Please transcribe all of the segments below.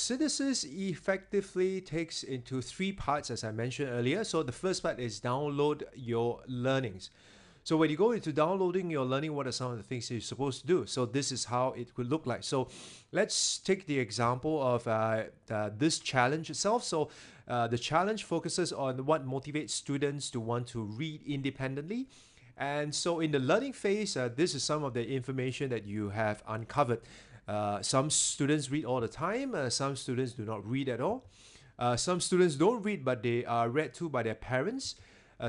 synthesis effectively takes into three parts, as I mentioned earlier. So the first part is download your learnings. So when you go into downloading your learning, what are some of the things you're supposed to do? So this is how it could look like. So let's take the example of this challenge itself. So the challenge focuses on what motivates students to want to read independently. And so in the learning phase, this is some of the information that you have uncovered. Some students read all the time. Some students do not read at all. Some students don't read, but they are read to by their parents.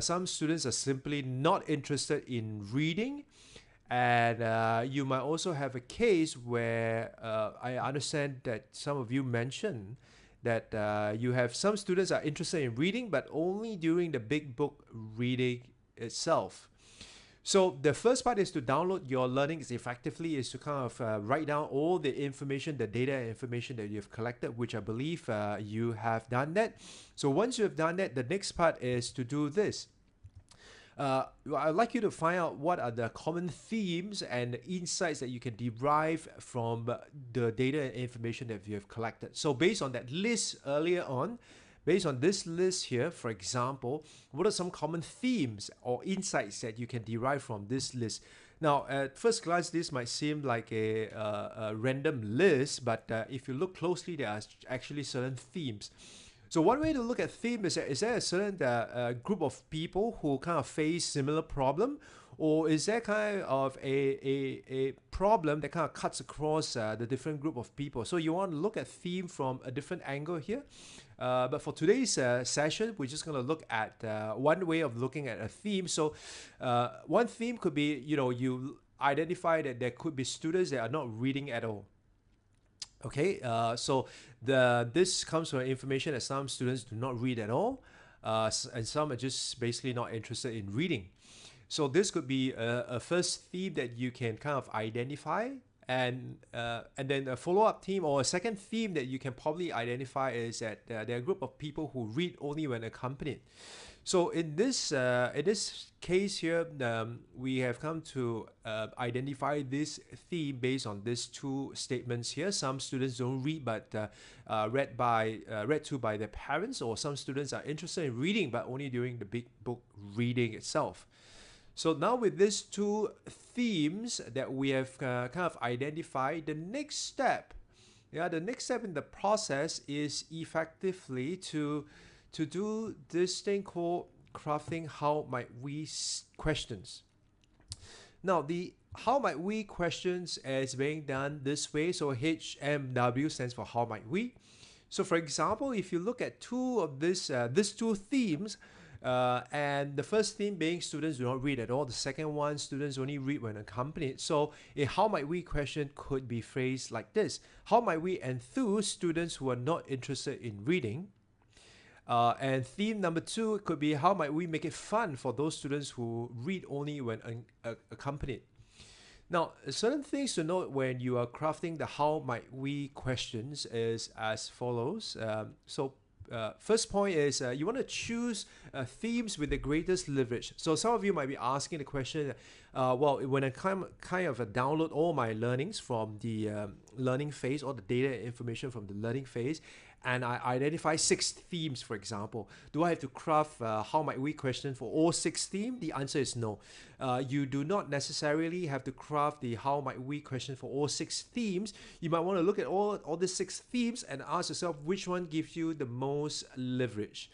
Some students are simply not interested in reading. And you might also have a case where I understand that some of you mentioned that you have some students are interested in reading, but only during the big book reading itself. So the first part is to download your learnings effectively, is to kind of write down all the information, the data and information that you've collected, which I believe you have done that. So once you have done that, the next part is to do this. I'd like you to find out what are the common themes and insights that you can derive from the data and information that you have collected. So based on that list earlier on, based on this list here, for example, what are some common themes or insights that you can derive from this list? Now, at first glance, this might seem like a random list, but if you look closely, there are actually certain themes. So one way to look at theme is there a certain group of people who kind of face similar problem, or is there kind of a problem that kind of cuts across the different group of people? So you want to look at theme from a different angle here. But for today's session, we're just going to look at one way of looking at a theme. So one theme could be, you identify that there could be students that are not reading at all. Okay, so this comes from information that some students do not read at all, and some are just basically not interested in reading. So this could be a first theme that you can kind of identify, and then a follow-up theme or a second theme that you can probably identify is that there are a group of people who read only when accompanied. So in this case here, we have come to identify this theme based on these two statements here. Some students don't read, but read to by their parents, or some students are interested in reading, but only during the big book reading itself. So now with these two themes that we have kind of identified, the next step in the process is effectively to do this thing called crafting how might we questions. Now the how might we questions is being done this way. So HMW stands for how might we. So for example, if you look at two of these two themes, and the first theme being students do not read at all. The second one, students only read when accompanied. So a how might we question could be phrased like this: how might we enthuse students who are not interested in reading? And theme number two could be how might we make it fun for those students who read only when accompanied? Now, certain things to note when you are crafting the how might we questions is as follows. First point is you want to choose themes with the greatest leverage. So some of you might be asking the question, well, when I kind of download all my learnings from the learning phase, or the data information from the learning phase, and I identify 6 themes, for example, do I have to craft how might we question for all 6 themes? The answer is no. You do not necessarily have to craft the how might we question for all 6 themes. You might want to look at all the 6 themes and ask yourself which one gives you the most leverage.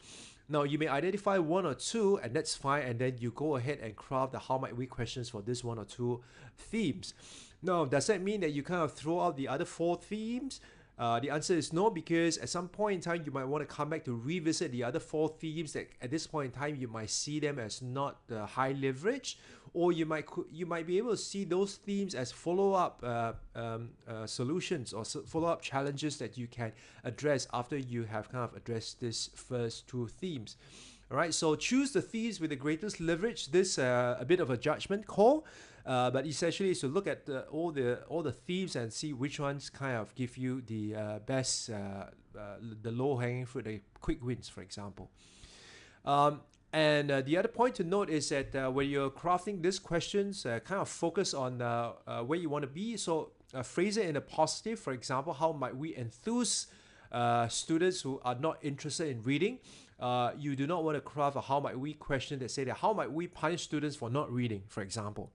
Now, you may identify 1 or 2, and that's fine, and then you go ahead and craft the how might we questions for this 1 or 2 themes. Now, does that mean that you kind of throw out the other 4 themes? The answer is no, because at some point in time you might want to come back to revisit the other 4 themes that at this point in time you might see them as not high leverage, or you might be able to see those themes as follow-up solutions or follow-up challenges that you can address after you have kind of addressed these first 2 themes. All right, so choose the themes with the greatest leverage. This a bit of a judgment call, but essentially is to look at all the themes and see which ones kind of give you the best, the low-hanging fruit, the quick wins, for example. And the other point to note is that when you're crafting these questions, kind of focus on where you want to be. So phrase it in a positive. For example, how might we enthuse students who are not interested in reading, you do not want to craft a how might we question that say that how might we punish students for not reading, for example.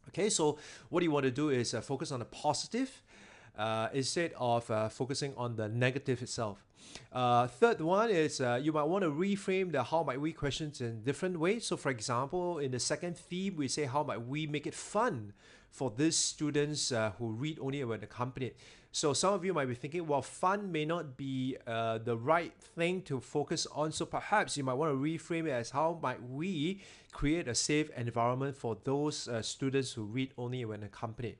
Okay, so what you want to do is focus on the positive instead of focusing on the negative itself. Third one is you might want to reframe the how might we questions in different ways. So for example, in the second theme, we say how might we make it fun for these students who read only when accompanied. So some of you might be thinking, well, fun may not be the right thing to focus on. So perhaps you might want to reframe it as how might we create a safe environment for those students who read only when accompanied.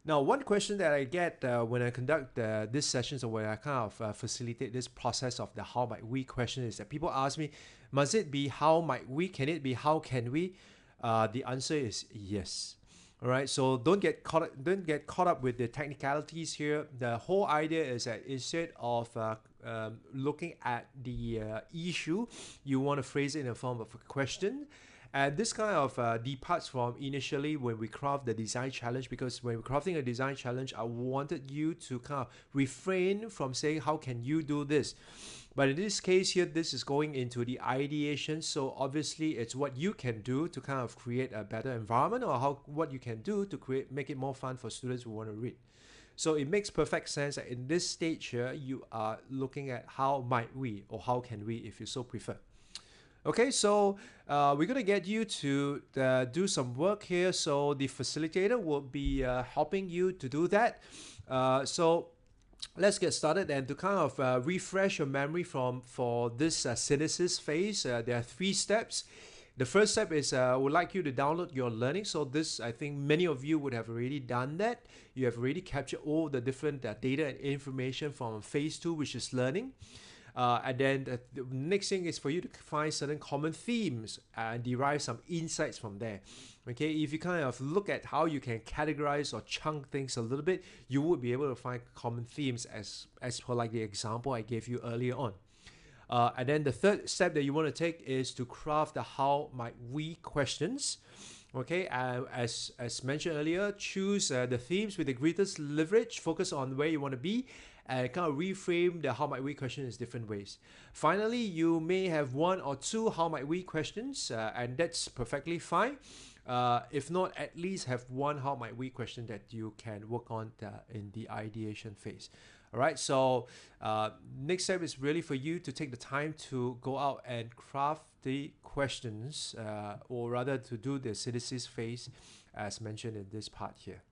Now, one question that I get when I conduct these sessions or when I kind of facilitate this process of the how might we question is that people ask me, must it be how might we? Can it be how can we? The answer is yes. All right, so don't get caught up with the technicalities here. The whole idea is that instead of looking at the issue, you want to phrase it in the form of a question. And this kind of departs from initially when we craft the design challenge, because when we're crafting a design challenge, I wanted you to kind of refrain from saying, how can you do this? But in this case here, this is going into the ideation. So obviously it's what you can do to kind of create a better environment, or what you can do to make it more fun for students who want to read. So it makes perfect sense that in this stage here, you are looking at how might we or how can we, if you so prefer. Okay, so we're going to get you to do some work here. So the facilitator will be helping you to do that. So let's get started, and to kind of refresh your memory for this synthesis phase, there are 3 steps. The first step is I would like you to download your learning. So this, I think many of you would have already done that. You have already captured all the different data and information from phase 2, which is learning. And then the next thing is for you to find certain common themes and derive some insights from there. Okay, if you kind of look at how you can categorize or chunk things a little bit, you would be able to find common themes as per like the example I gave you earlier on. And then the third step that you want to take is to craft the how might we questions. Okay, as mentioned earlier, choose the themes with the greatest leverage, focus on where you want to be, and kind of reframe the how might we question in different ways. Finally, you may have 1 or 2 how might we questions, and that's perfectly fine. If not, at least have 1 how might we question that you can work on in the ideation phase. All right, so next step is really for you to take the time to go out and craft the questions, or rather to do the synthesis phase as mentioned in this part here.